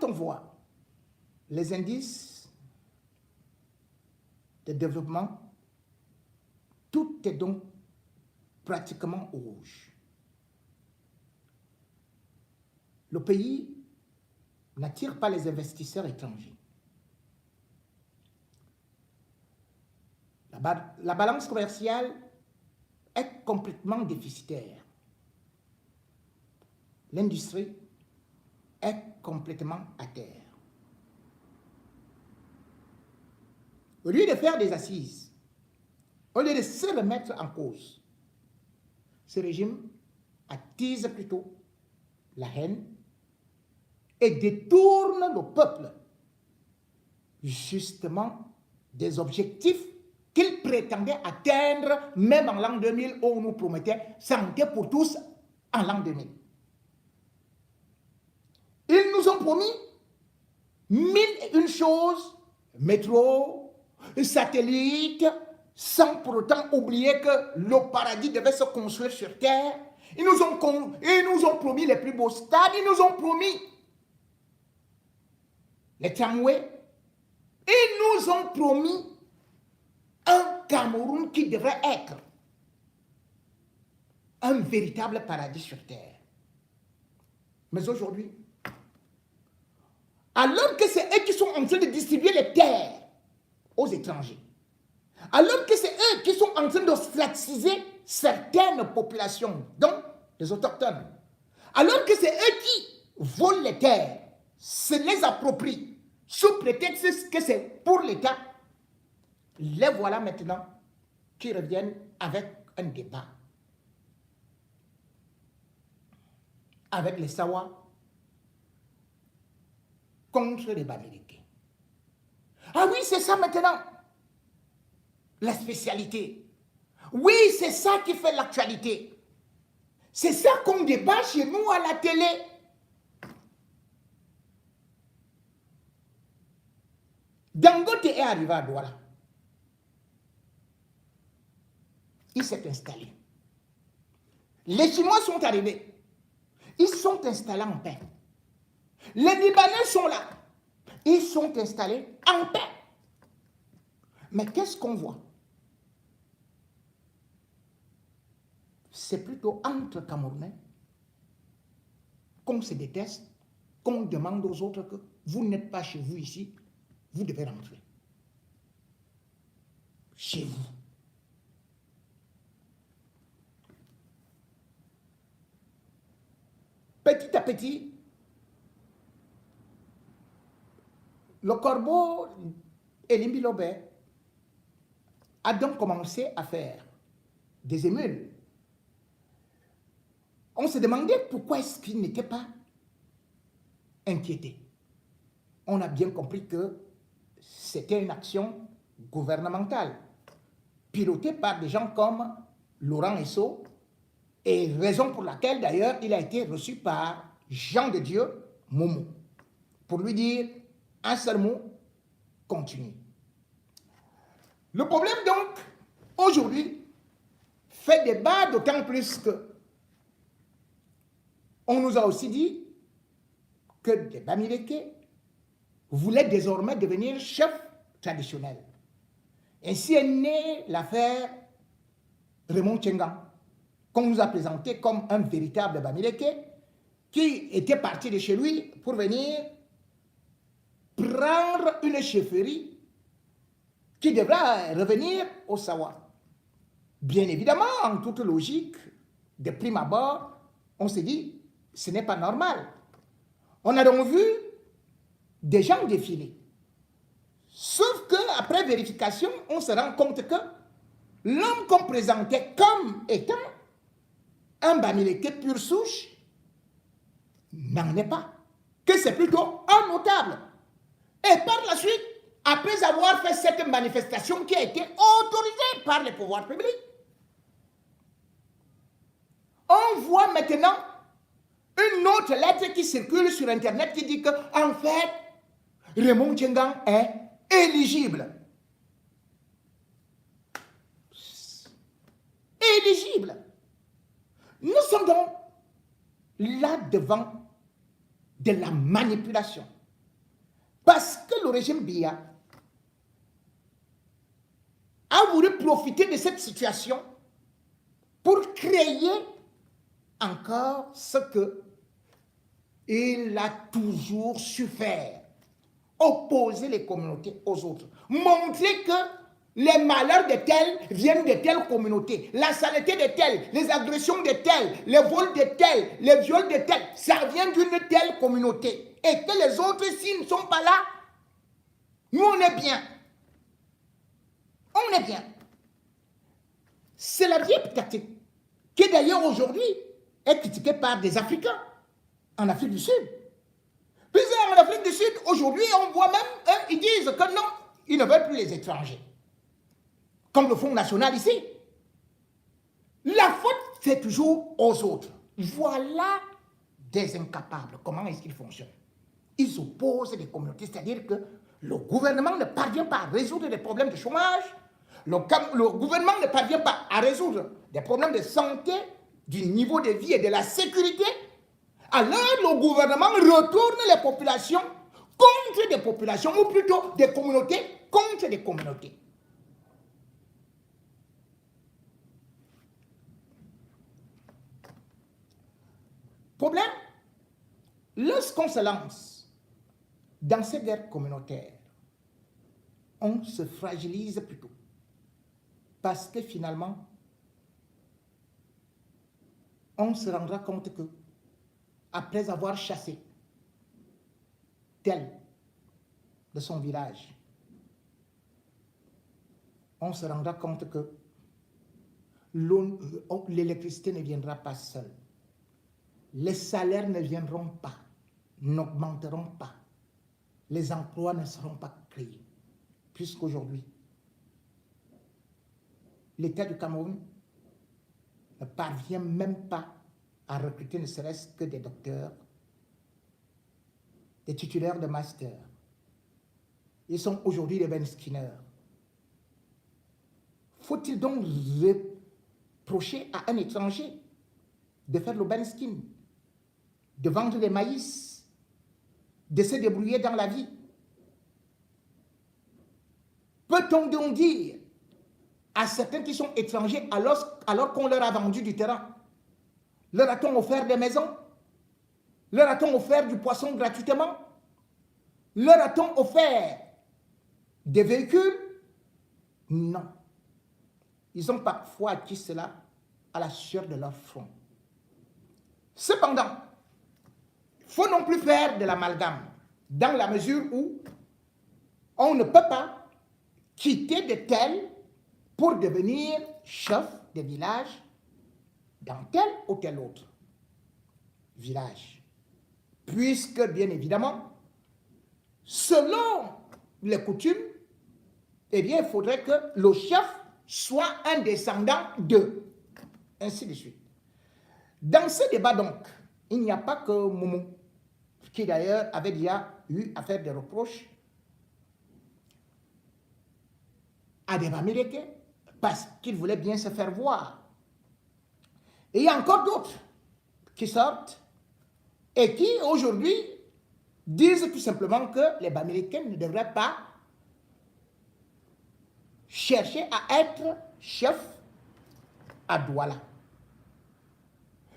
quand on voit les indices de développement, tout est donc pratiquement au rouge. Le pays n'attire pas les investisseurs étrangers. La balance commerciale est complètement déficitaire. L'industrie est complètement à terre. Au lieu de faire des assises, au lieu de se remettre en cause, ce régime attise plutôt la haine et détourne le peuple justement des objectifs qu'il prétendait atteindre même en l'an 2000 où on nous promettait santé pour tous en l'an 2000. Ils nous ont promis 1001 choses, métro, satellite, sans pour autant oublier que le paradis devait se construire sur terre. Ils nous ont promis les plus beaux stades, ils nous ont promis les tramways, ils nous ont promis un Cameroun qui devrait être un véritable paradis sur terre. Mais aujourd'hui, alors que c'est eux qui sont en train de distribuer les terres aux étrangers, alors que c'est eux qui sont en train de flatiser certaines populations, dont les autochtones, alors que c'est eux qui volent les terres, se les approprient, sous prétexte que c'est pour l'État, les voilà maintenant qui reviennent avec un débat. Avec les Sawa contre les Bamileke. Ah oui, c'est ça maintenant, la spécialité. Oui, c'est ça qui fait l'actualité. C'est ça qu'on débat chez nous à la télé. Dangote est arrivé à Douala. Il s'est installé. Les Chinois sont arrivés. Ils sont installés en paix. Les Libanais sont là. Ils sont installés en paix. Mais qu'est-ce qu'on voit? C'est plutôt entre Camerounais qu'on se déteste, qu'on demande aux autres que vous n'êtes pas chez vous ici, vous devez rentrer. Chez vous. Petit à petit, le corbeau Elimbi Lobé a donc commencé à faire des émules. On se demandait pourquoi est-ce qu'il n'était pas inquiété. On a bien compris que c'était une action gouvernementale, pilotée par des gens comme Laurent Esso, et raison pour laquelle d'ailleurs il a été reçu par Jean de Dieu Momo, pour lui dire un seul mot, continue. Le problème donc, aujourd'hui, fait débat d'autant plus que on nous a aussi dit que les Bamileke voulaient désormais devenir chefs traditionnels. Ainsi est née l'affaire Raymond Tchengan, qu'on nous a présenté comme un véritable Bamileke qui était parti de chez lui pour venir prendre une chefferie qui devra revenir au Sawa. Bien évidemment, en toute logique, de prime abord, on s'est dit, ce n'est pas normal. On a donc vu des gens défiler. Sauf qu'après vérification, on se rend compte que l'homme qu'on présentait comme étant un Bamileke pure souche n'en est pas. Que c'est plutôt un notable. Et par la suite, après avoir fait cette manifestation qui a été autorisée par les pouvoirs publics, on voit maintenant une autre lettre qui circule sur Internet qui dit qu'en fait, Raymond Tchengan est éligible. Éligible. Nous sommes donc là devant de la manipulation. Parce que le régime Biya a voulu profiter de cette situation pour créer encore ce que il a toujours su faire. Opposer les communautés aux autres. Montrer que les malheurs de tels viennent de telle communauté. La saleté de telle, les agressions de telle, les vols de telle, les viols de telle, ça vient d'une telle communauté. Et que les autres, s'ils ne sont pas là, nous on est bien. On est bien. C'est la vieille tactique qui d'ailleurs aujourd'hui est critiquée par des Africains en Afrique du Sud. Puis en Afrique du Sud, aujourd'hui, on voit même, ils disent que non, ils ne veulent plus les étrangers. Comme le Front National ici. La faute, c'est toujours aux autres. Voilà des incapables. Comment est-ce qu'ils fonctionnent? Ils opposent les communautés, c'est-à-dire que le gouvernement ne parvient pas à résoudre des problèmes de chômage, le gouvernement ne parvient pas à résoudre des problèmes de santé, du niveau de vie et de la sécurité. Alors le gouvernement retourne les populations contre des populations, ou plutôt des communautés contre des communautés. Problème, lorsqu'on se lance dans ces guerres communautaires, on se fragilise plutôt. Parce que finalement, on se rendra compte que, après avoir chassé tel de son village, on se rendra compte que l'électricité ne viendra pas seule. Les salaires ne viendront pas, n'augmenteront pas. Les emplois ne seront pas créés. Puisqu'aujourd'hui, l'État du Cameroun ne parvient même pas à recruter ne serait-ce que des docteurs, des titulaires de master. Ils sont aujourd'hui des benskinners. Faut-il donc reprocher à un étranger de faire le benskin, de vendre des maïs, de se débrouiller dans la vie? Peut-on donc dire à certains qui sont étrangers, alors qu'on leur a vendu du terrain, leur a-t-on offert des maisons? Leur a-t-on offert du poisson gratuitement? Leur a-t-on offert des véhicules? Non. Ils ont parfois acquis cela à la sueur de leur front. Cependant, il ne faut non plus faire de l'amalgame, dans la mesure où on ne peut pas quitter de tels pour devenir chef de village dans tel ou tel autre village. Puisque, bien évidemment, selon les coutumes, eh bien, il faudrait que le chef soit un descendant d'eux. Ainsi de suite. Dans ce débat, donc, il n'y a pas que Momo, qui d'ailleurs avait déjà eu à faire des reproches à des Bamileke, parce qu'il voulait bien se faire voir. Et il y a encore d'autres qui sortent et qui, aujourd'hui, disent tout simplement que les Bamileke ne devraient pas chercher à être chef à Douala.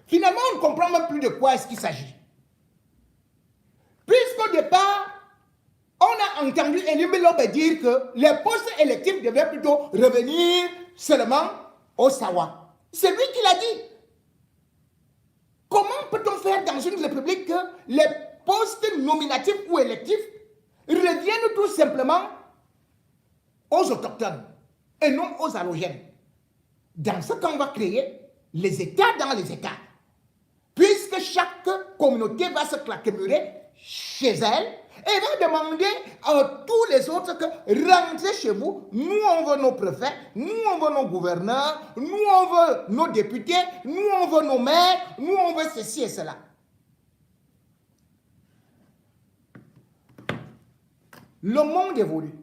Finalement, on ne comprend même plus de quoi est-ce qu'il s'agit. Puisqu'au départ, on a entendu Elie Melobe dire que les postes électifs devaient plutôt revenir seulement au Sawa. C'est lui qui l'a dit. Comment peut-on faire dans une république que les postes nominatifs ou électifs reviennent tout simplement aux autochtones et non aux allogènes? Dans ce qu'on va créer, les États dans les États. Puisque chaque communauté va se claquemurer chez elle et va demander à tous les autres que rentrez chez vous, nous on veut nos préfets, nous on veut nos gouverneurs, nous on veut nos députés, nous on veut nos maires, nous on veut ceci et cela. Le monde évolue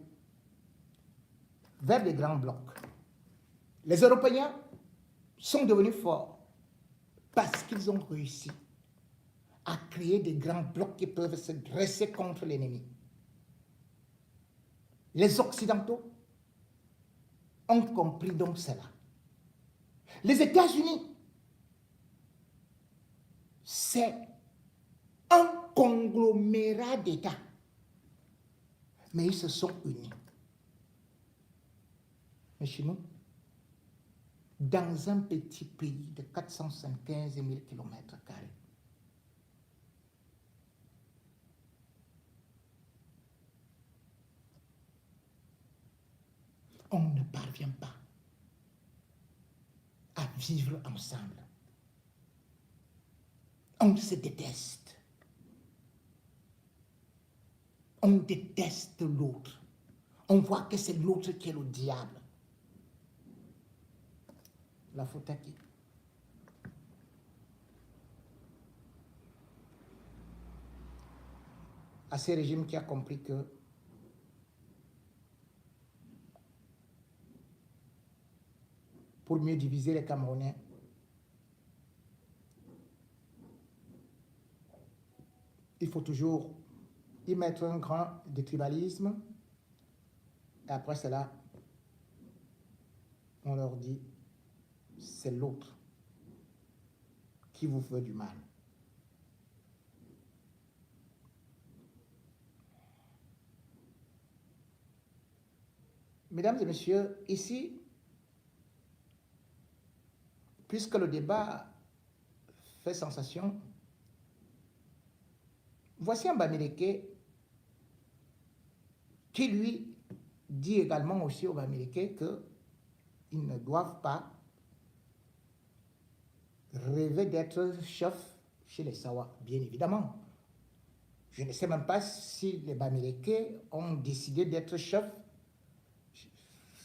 vers des grands blocs. Les Européens sont devenus forts parce qu'ils ont réussi à créer des grands blocs qui peuvent se dresser contre l'ennemi. Les Occidentaux ont compris donc cela. Les États-Unis, c'est un conglomérat d'États, mais ils se sont unis. Mais chez nous, dans un petit pays de 475 000 km², on ne parvient pas à vivre ensemble. On se déteste. On déteste l'autre. On voit que c'est l'autre qui est le diable. La faute à qui? À ce régime qui a compris que pour mieux diviser les Camerounais, il faut toujours y mettre un grand de tribalisme. Et après cela, on leur dit, c'est l'autre qui vous veut du mal. Mesdames et messieurs, ici, puisque le débat fait sensation, voici un Bamileke qui lui dit également aussi aux Bamileke qu'ils ne doivent pas rêver d'être chef chez les Sawa, bien évidemment. Je ne sais même pas si les Bamileke ont décidé d'être chef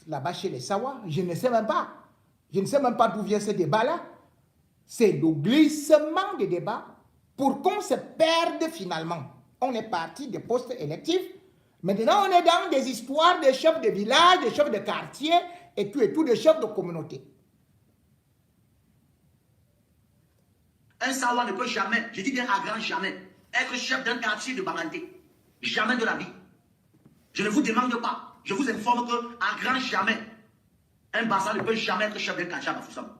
là-bas chez les Sawa. Je ne sais même pas. Je ne sais même pas d'où vient ce débat-là. C'est le glissement des débats pour qu'on se perde finalement. On est parti des postes électifs. Maintenant, on est dans des histoires de chefs de village, de chefs de quartier et tout de chefs de communauté. Un Sawa ne peut jamais, je dis bien à grand jamais, être chef d'un quartier de Bamanté. Jamais de la vie. Je ne vous demande pas, je vous informe qu'à grand jamais, un Bassa ne peut jamais être chef d'un quartier à Bafoussam.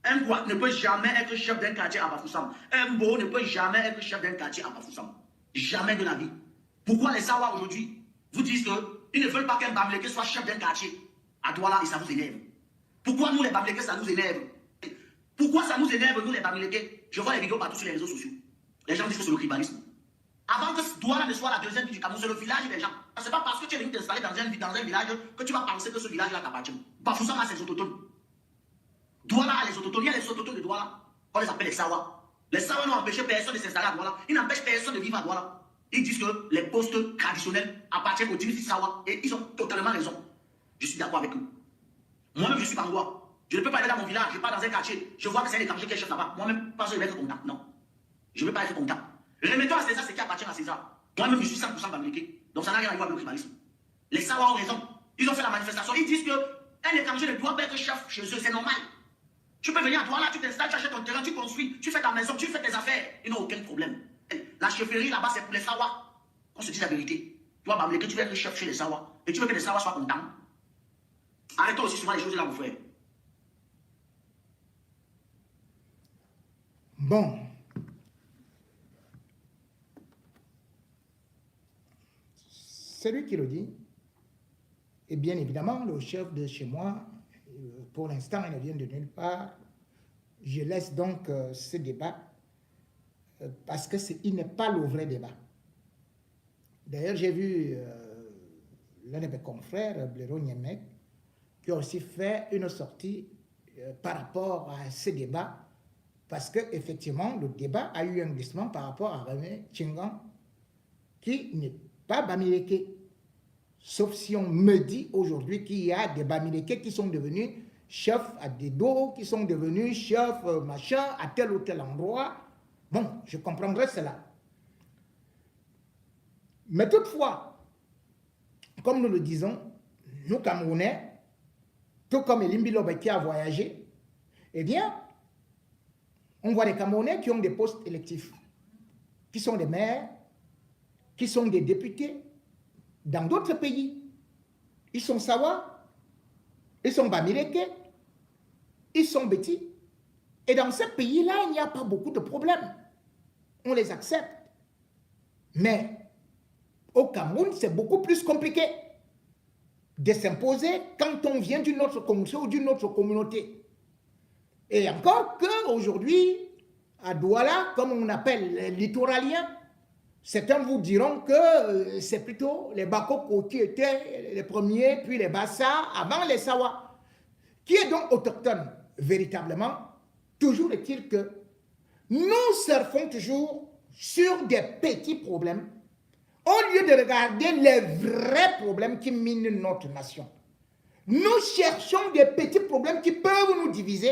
Un Gouat ne peut jamais être chef d'un quartier à Bafoussam. Un Bo ne peut jamais être chef d'un quartier à Bafoussam. Jamais de la vie. Pourquoi les Sawa aujourd'hui vous disent qu'ils ne veulent pas qu'un Bamileke soit chef d'un quartier à Douala et ça vous énerve? Pourquoi nous les Bamileke ça nous énerve? Pourquoi ça nous énerve nous les Bamileke? Je vois les vidéos partout sur les réseaux sociaux. Les gens disent que c'est le tribalisme. Avant que Douala ne soit la deuxième ville du Cameroun, c'est le village des gens. Ce n'est pas parce que tu es venu t'installer dans un village que tu vas penser que ce village-là t'appartient. Bafoussam a ses autochtones. Douala a les autochtones. Il y a les autochtones de Douala. On les appelle les Sawa. Les Sawa n'ont empêché personne de s'installer à Douala. Ils n'empêchent personne de vivre à Douala. Ils disent que les postes traditionnels appartiennent aux Djinfi Sawa. Et ils ont totalement raison. Je suis d'accord avec eux. Moi-même, je suis Bangoua. Je ne peux pas aller dans mon village. Je pars dans un quartier. Je vois que c'est un étranger qui est chef là-bas. Moi-même, pas je vais être content. Non. Je ne veux pas être content. Remettons à César ce qui appartient à César. Moi-même, je suis 100% Bamileke. Donc ça n'a rien à voir avec le tribalisme. Les Sawa ont raison. Ils ont fait la manifestation. Ils disent qu'un étranger ne doit pas être chef chez eux. C'est normal. Tu peux venir à toi là, tu t'installes, tu achètes ton terrain, tu construis, tu fais ta maison, tu fais tes affaires. Ils n'ont aucun problème. La chefferie là-bas, c'est pour les Sawa. On se dit la vérité. Toi, Bamileke, tu veux être chef chez les Sawa. Et tu veux que les Sawa soient contents. Arrêtons aussi souvent les choses là, mon frère. Bon. Celui qui le dit, et bien évidemment, le chef de chez moi, pour l'instant, il ne vient de nulle part. Je laisse donc ce débat parce qu'il n'est pas le vrai débat. D'ailleurs, j'ai vu l'un de mes confrères, Blaireau Niemek, qui a aussi fait une sortie par rapport à ce débat, parce qu'effectivement, le débat a eu un glissement par rapport à René Tchingan, qui n'est pas Bamileke. Sauf si on me dit aujourd'hui qu'il y a des Bamileke qui sont devenus chefs à Dedo, qui sont devenus chefs machin à tel ou tel endroit. Bon, je comprendrai cela. Mais toutefois, comme nous le disons, nous Camerounais, tout comme Elimbi Lobe qui a voyagé, eh bien, on voit des Camerounais qui ont des postes électifs, qui sont des maires, qui sont des députés dans d'autres pays. ils sont Sawa, ils sont Bamileke, ils sont Beti. Et dans ce pays-là, il n'y a pas beaucoup de problèmes. On les accepte. Mais au Cameroun, c'est beaucoup plus compliqué de s'imposer quand on vient d'une autre communauté ou d'une autre communauté. Et encore qu'aujourd'hui, à Douala, comme on appelle les littoraliens, certains vous diront que c'est plutôt les Bakoko qui étaient les premiers, puis les Bassa, avant les Sawa. Qui est donc autochtone véritablement? Toujours est-il que nous surfons toujours sur des petits problèmes au lieu de regarder les vrais problèmes qui minent notre nation. Nous cherchons des petits problèmes qui peuvent nous diviser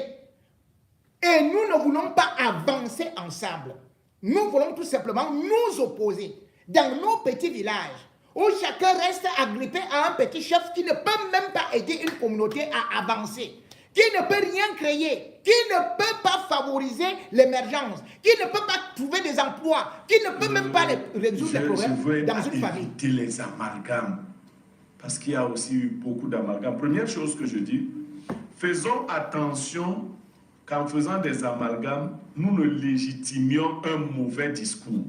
et nous ne voulons pas avancer ensemble. Nous voulons tout simplement nous opposer dans nos petits villages où chacun reste agrippé à un petit chef qui ne peut même pas aider une communauté à avancer, qui ne peut rien créer, qui ne peut pas favoriser l'émergence, qui ne peut pas trouver des emplois, qui ne peut même pas résoudre les problèmes dans une famille. Je veux éviter les amalgames, parce qu'il y a aussi eu beaucoup d'amalgames. Première chose que je dis, faisons attention qu'en faisant des amalgames, nous ne légitimions un mauvais discours.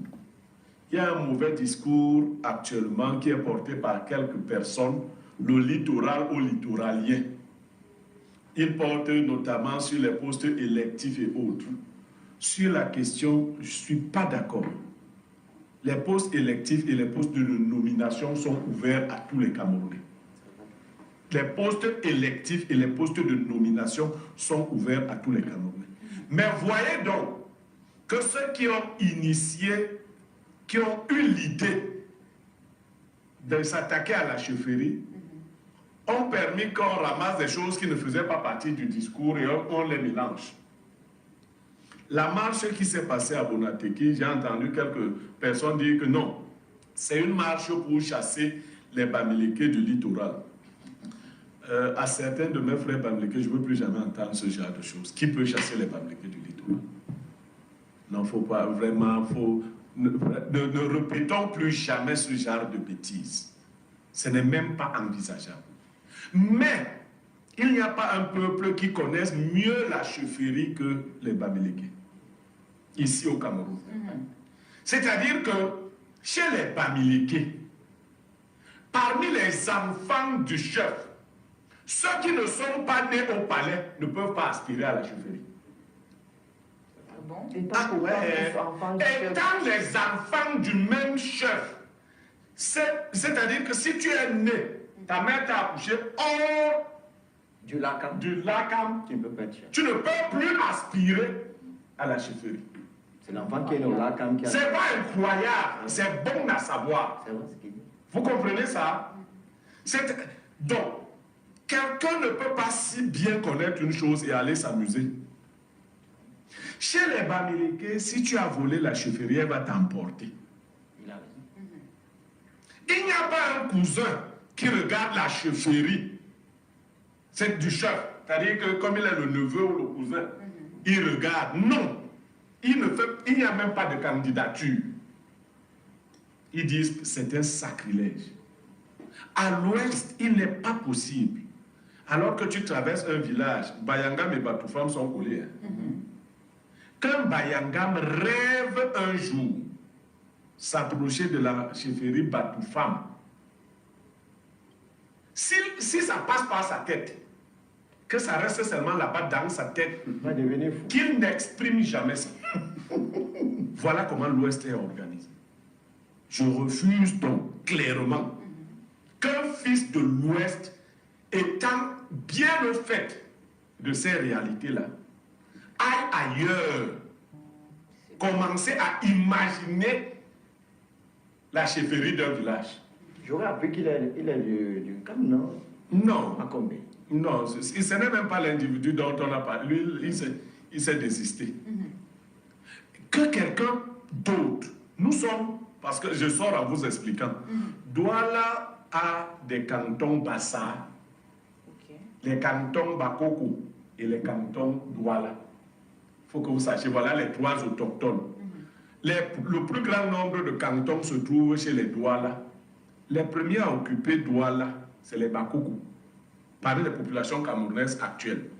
Il y a un mauvais discours actuellement qui est porté par quelques personnes, le littoral aux littoraliens. Il porte notamment sur les postes électifs et autres. Sur la question, je ne suis pas d'accord. Les postes électifs et les postes de nomination sont ouverts à tous les Camerounais. Les postes électifs et les postes de nomination sont ouverts à tous les Camerounais. Mais voyez donc que ceux qui ont initié, qui ont eu l'idée de s'attaquer à la chefferie, ont permis qu'on ramasse des choses qui ne faisaient pas partie du discours et on les mélange. La marche qui s'est passée à Bonateki, j'ai entendu quelques personnes dire que non, c'est une marche pour chasser les Bamileke du littoral. À certains de mes frères Bamileke, je ne veux plus jamais entendre ce genre de choses. Qui peut chasser les Bamileke du littoral? Non, il ne faut pas vraiment, ne répétons plus jamais ce genre de bêtises. Ce n'est même pas envisageable. Mais il n'y a pas un peuple qui connaisse mieux la chefferie que les Bamileke, ici au Cameroun. C'est-à-dire que chez les Bamileke, parmi les enfants du chef, ceux qui ne sont pas nés au palais ne peuvent pas aspirer à la chefferie. Étant les enfants du même chef, c'est-à-dire que si tu es né, ta mère t'a accouché hors du Lakam, tu ne peux plus aspirer à la chefferie. C'est l'enfant qui est né au Lakam qui a... C'est pas incroyable, c'est bon à savoir. Vous comprenez ça? Donc, quelqu'un ne peut pas si bien connaître une chose et aller s'amuser. Chez les Bamileke, si tu as volé la chefferie, elle va t'emporter. Il n'y a pas un cousin qui regarde la chefferie. C'est du chef. C'est-à-dire que comme il est le neveu ou le cousin, il regarde. Non. Il n'y a même pas de candidature. Ils disent que c'est un sacrilège. À l'ouest, il n'est pas possible. Alors que tu traverses un village, Bayangam et Batoufam sont collés. Quand Bayangam rêve un jour s'approcher de la chefferie Batoufam, si ça passe par sa tête, que ça reste seulement là-bas dans sa tête, qu'il n'exprime jamais ça. Voilà comment l'Ouest est organisé. Je refuse donc clairement qu'un fils de l'Ouest, étant bien au fait de ces réalités-là, aille ailleurs, commencer à imaginer la chefferie d'un village. J'aurais appris qu'il est du Cam, non? Non. À combien? Non, ce n'est même pas l'individu dont on a parlé. Lui, il s'est désisté. Que quelqu'un d'autre, nous sommes, parce que je sors en vous expliquant, Douala a des cantons Bassa, les cantons Bakoko et les cantons Douala. Il faut que vous sachiez, voilà les trois autochtones. Le plus grand nombre de cantons se trouve chez les Douala. Les premiers à occuper Douala, c'est les Bakoko, parmi les populations camerounaises actuelles.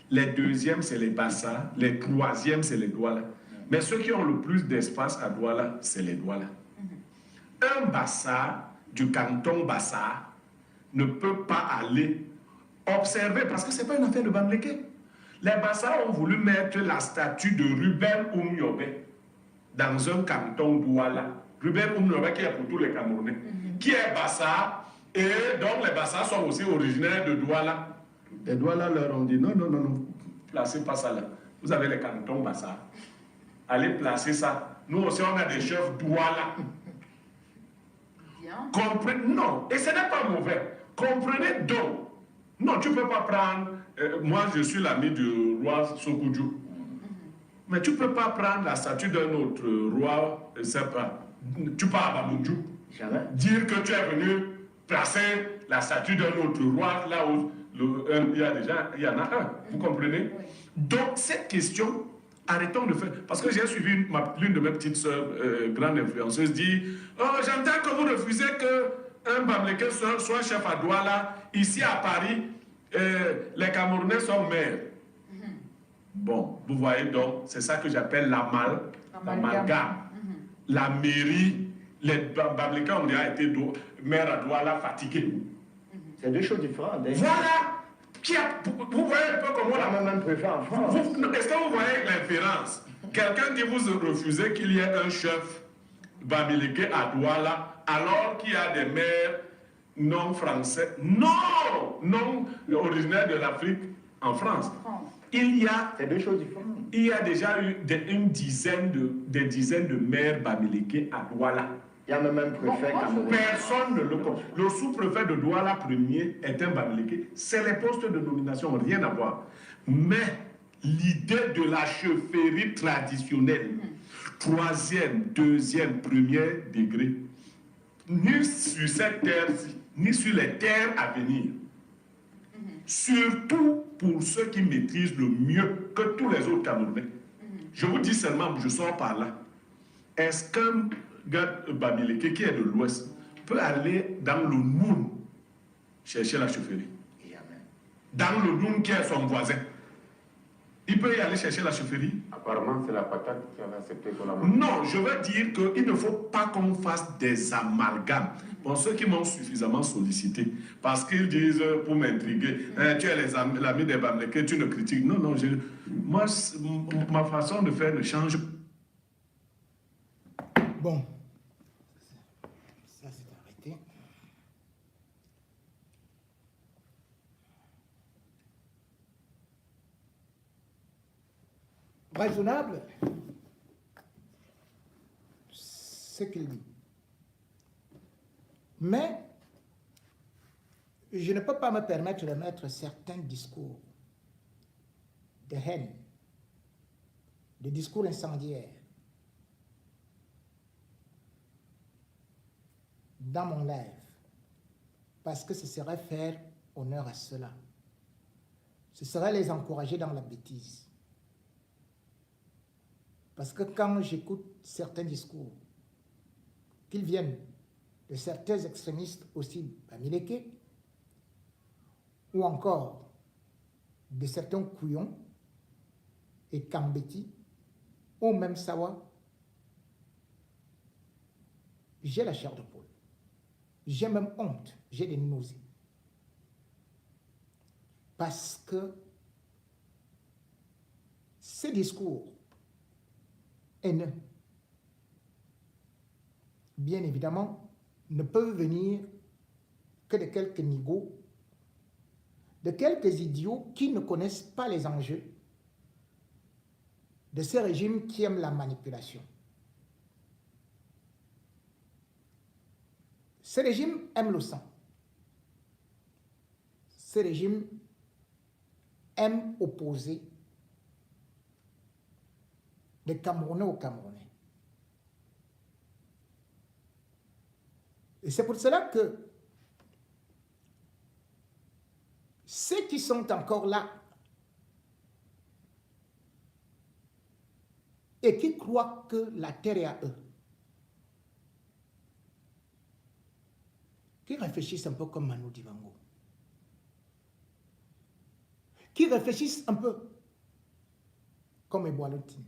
Les deuxièmes, c'est les Bassa. Les troisièmes, c'est les Douala. Mais ceux qui ont le plus d'espace à Douala, c'est les Douala. Un Bassa du canton Bassa ne peut pas aller observer, parce que ce n'est pas une affaire de Bamileke. Les Bassa ont voulu mettre la statue de Ruben Oumyobe dans un canton Douala. Ruben Oumyobe qui est pour tous les Camerounais, qui est Bassa, et donc les Bassa sont aussi originaires de Douala. Les Douala leur ont dit non, non, non, non, placez pas ça là. Vous avez les cantons Bassa. Allez placer ça. Nous aussi, on a des chefs Douala. Comprenez, non, et ce n'est pas mauvais. Comprenez donc. Non, tu ne peux pas prendre. Moi, je suis l'ami du roi Sokoudjou. Mais tu ne peux pas prendre la statue d'un autre roi, je ne sais pas. Tu pars à Bamundjou. Dire que tu es venu placer la statue d'un autre roi là où il y en a un. Vous comprenez? Oui. Donc, cette question, arrêtons de faire. Parce que j'ai suivi l'une de mes petites sœurs, grande influenceuse, dit oh, j'entends que vous refusez qu'un Bamileke soit chef à Douala. Ici à Paris, les Camerounais sont maires. Bon, vous voyez donc, c'est ça que j'appelle l'amalgame. La mairie, les Bamileke ont déjà été maires à Douala fatigués. C'est deux choses différentes. Voilà! Vous voyez un peu comment la même préfet en France. Est-ce que vous voyez l'inférence? Quelqu'un qui vous refusez qu'il y ait un chef Bamileke à Douala, alors qu'il y a des maires non français, non originaires de l'Afrique en France. Il y a déjà eu des dizaines de maires Bamileke à Douala. Il y a même un préfet. Personne ne le connaît. Le sous-préfet de Douala premier est un Bamileke. C'est les postes de nomination, rien à voir. Mais l'idée de la chefferie traditionnelle, troisième, deuxième, premier degré, ni sur cette terre-ci, ni sur les terres à venir, surtout pour ceux qui maîtrisent le mieux que tous les autres Camerounais. Je vous dis seulement, je sors par là. Est-ce qu'un gars Bamileke qui est de l'Ouest peut aller dans le Noun chercher la chefferie? Dans le Noun qui est son voisin. Il peut y aller chercher la chefferie? Apparemment, c'est la patate qui a accepté pour la main. Non, je veux dire qu'il ne faut pas qu'on fasse des amalgames. Bon, ceux qui m'ont suffisamment sollicité, parce qu'ils disent, pour m'intriguer, tu es l'ami des Bamileke, tu ne critiques. Non, non, moi, ma façon de faire ne change pas. Bon, ça c'est arrêté. Raisonnable, ce qu'il dit. Mais je ne peux pas me permettre de mettre certains discours de haine, des discours incendiaires dans mon live, parce que ce serait faire honneur à cela. Ce serait les encourager dans la bêtise. Parce que quand j'écoute certains discours, qu'ils viennent de certains extrémistes aussi Bamileke, ou encore de certains couillons et Kambeti, ou même Sawa, j'ai la chair de poule. J'ai même honte, j'ai des nausées. Parce que ces discours haineux, bien évidemment, ne peuvent venir que de quelques nigauds, de quelques idiots qui ne connaissent pas les enjeux de ces régimes qui aiment la manipulation. Ces régimes aiment le sang. Ces régimes aiment opposer les Camerounais aux Camerounais. Et c'est pour cela que ceux qui sont encore là et qui croient que la terre est à eux, qui réfléchissent un peu comme Manu Dibango. qui réfléchissent un peu, comme Eboalotin.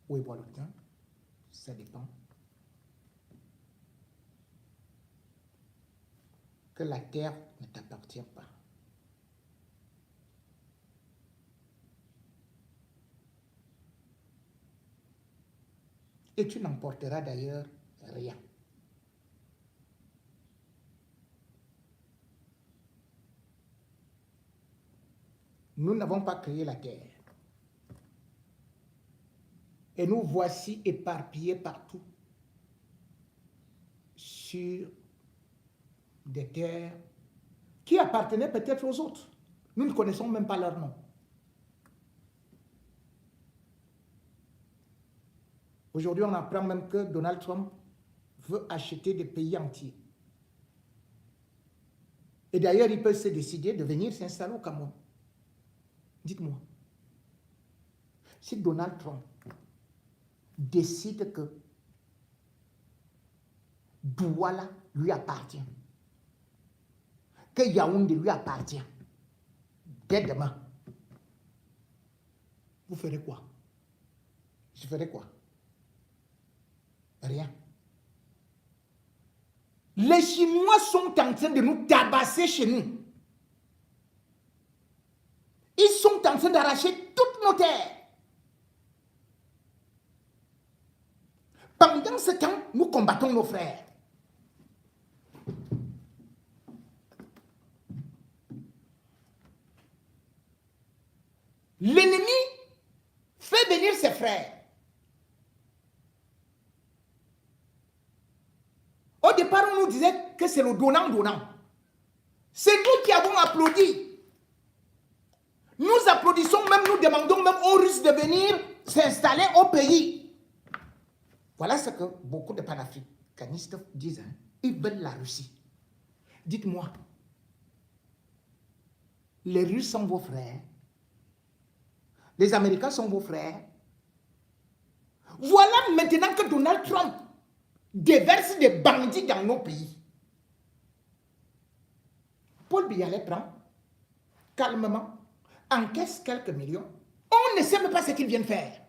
Ou Eboalotin, ça dépend. Que la terre ne t'appartient pas. Et tu n'emporteras d'ailleurs rien. Nous n'avons pas créé la terre. Et nous voici éparpillés partout sur des terres qui appartenaient peut-être aux autres. Nous ne connaissons même pas leur nom. Aujourd'hui, on apprend même que Donald Trump veut acheter des pays entiers. Et d'ailleurs, il peut se décider de venir s'installer au Cameroun. Dites-moi, si Donald Trump décide que Douala lui appartient, que Yaoundé lui appartient, dès demain, vous ferez quoi? Je ferai quoi? Rien. Les Chinois sont en train de nous tabasser chez nous. Ils sont en train d'arracher toutes nos terres. Pendant ce temps, nous combattons nos frères. L'ennemi fait venir ses frères. Au départ, on nous disait que c'est le donnant-donnant. C'est nous qui avons applaudi. Nous applaudissons même, nous demandons même aux Russes de venir s'installer au pays. Voilà ce que beaucoup de panafricanistes disent. Hein. Ils veulent la Russie. Dites-moi, les Russes sont vos frères. Les Américains sont vos frères. Voilà maintenant que Donald Trump déverse des bandits dans nos pays. Paul Biya les prend calmement, encaisse quelques millions. On ne sait même pas ce qu'ils viennent faire.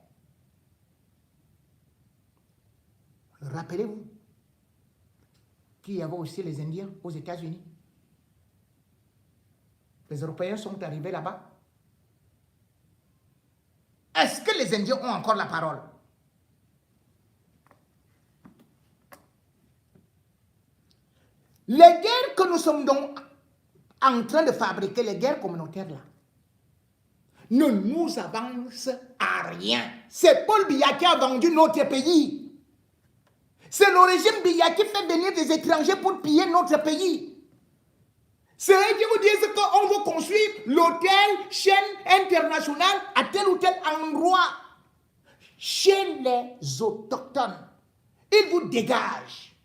Rappelez-vous qu'il y avait aussi les Indiens aux États-Unis. Les Européens sont arrivés là-bas. Est-ce que les Indiens ont encore la parole? Les guerres que nous sommes donc en train de fabriquer, les guerres communautaires là, ne nous avancent à rien. C'est Paul Biya qui a vendu notre pays. C'est le régime Biya qui fait venir des étrangers pour piller notre pays. C'est eux qui vous disent qu'on veut construire l'hôtel, chaîne internationale à tel ou tel endroit. Chez les autochtones, ils vous dégagent.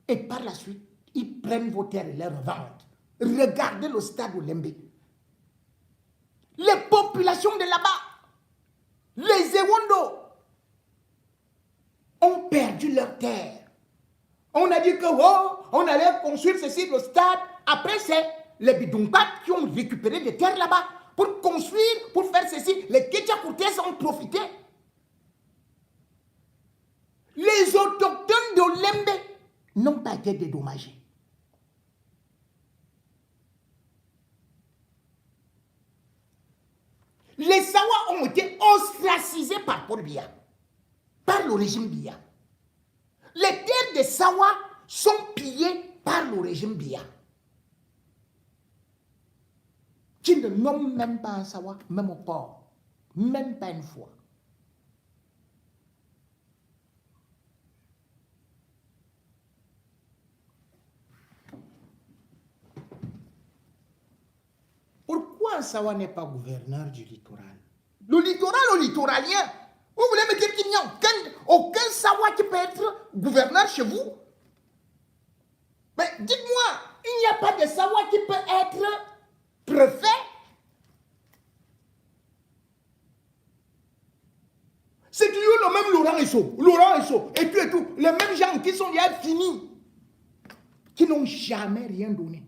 Et par la suite, ils prennent vos terres et les revendent. Regardez le stade Olembe. Les populations de là-bas, les Ewondo, ont perdu leurs terres. On a dit que on allait construire ceci, le stade. Après, c'est les Bidumpat qui ont récupéré des terres là-bas pour construire, pour faire ceci. Les Ketchakoutes ont profité. Les autochtones d'Olembe n'ont pas été dédommagés. Les Sawa ont été ostracisés par Paul Biya, par le régime Biya. Les terres des Sawa sont pillées par le régime Biya, qui ne nomment même pas un Sawa, même au port, même pas une fois. Pourquoi un Sawa n'est pas gouverneur du littoral? Le littoral, le littoralien. Vous voulez me dire qu'il n'y a aucun Sawa qui peut être gouverneur chez vous? Mais dites-moi, il n'y a pas de Sawa qui peut être préfet? C'est toujours le même Laurent Esso, et tout. Les mêmes gens qui sont déjà finis, qui n'ont jamais rien donné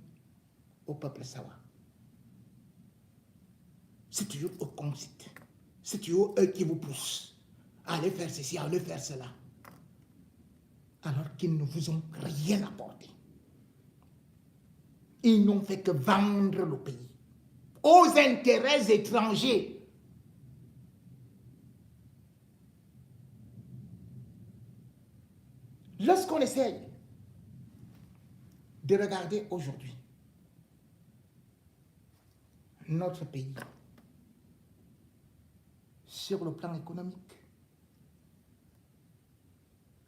au peuple Sawa. C'est toujours eux qu'on cite. C'est toujours eux qui vous poussent à aller faire ceci, à aller faire cela. Alors qu'ils ne vous ont rien apporté. Ils n'ont fait que vendre le pays aux intérêts étrangers. Lorsqu'on essaye de regarder aujourd'hui notre pays sur le plan économique,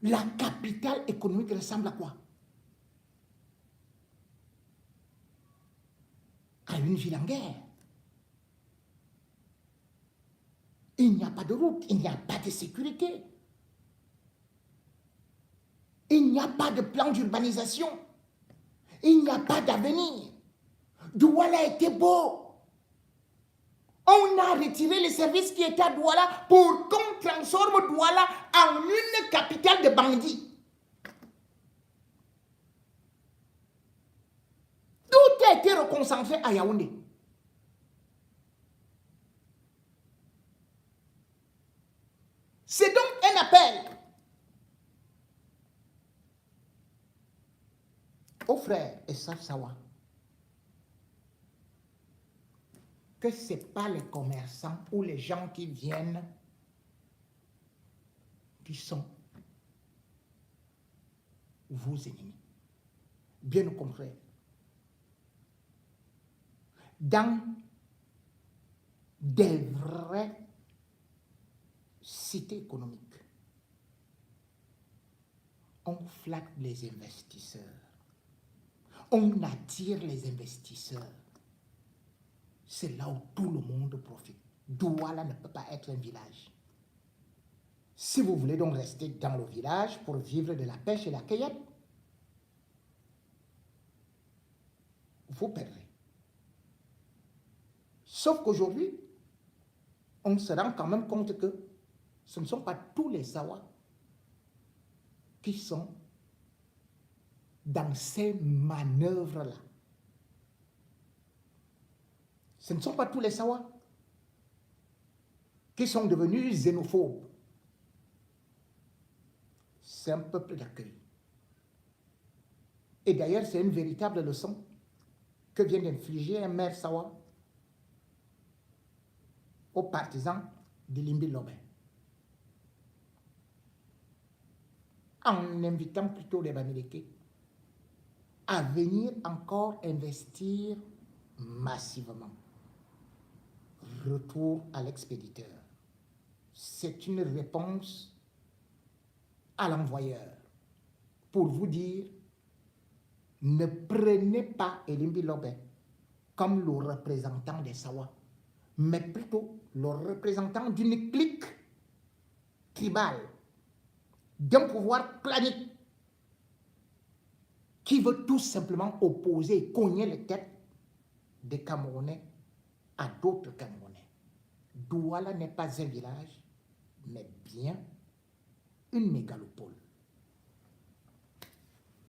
la capitale économique ressemble à quoi? À une ville en guerre. Il n'y a pas de route, il n'y a pas de sécurité. Il n'y a pas de plan d'urbanisation. Il n'y a pas d'avenir. Douala était beau. On a retiré les services qui étaient à Douala pour qu'on transforme Douala en une capitale de bandits. Tout a été reconcentré à Yaoundé. C'est donc un appel aux frères et sœurs Sawa que ce n'est pas les commerçants ou les gens qui viennent qui sont vos ennemis. Bien au contraire. Dans des vraies cités économiques, on flatte les investisseurs. On attire les investisseurs. C'est là où tout le monde profite. Douala ne peut pas être un village. Si vous voulez donc rester dans le village pour vivre de la pêche et la cueillette, vous perdrez. Sauf qu'aujourd'hui, on se rend quand même compte que ce ne sont pas tous les Sawa qui sont dans ces manœuvres-là. Ce ne sont pas tous les Sawa qui sont devenus xénophobes. C'est un peuple d'accueil. Et d'ailleurs, c'est une véritable leçon que vient d'infliger un maire Sawa aux partisans de Limbi Lobé, en invitant plutôt les Bamileke à venir encore investir massivement. Retour à l'expéditeur. C'est une réponse à l'envoyeur pour vous dire: ne prenez pas Elimbi Lobé comme le représentant des Sawa, mais plutôt le représentant d'une clique tribale, d'un pouvoir planique qui veut tout simplement opposer et cogner les têtes des Camerounais à d'autres Camerounais. Douala n'est pas un village, mais bien une mégalopole.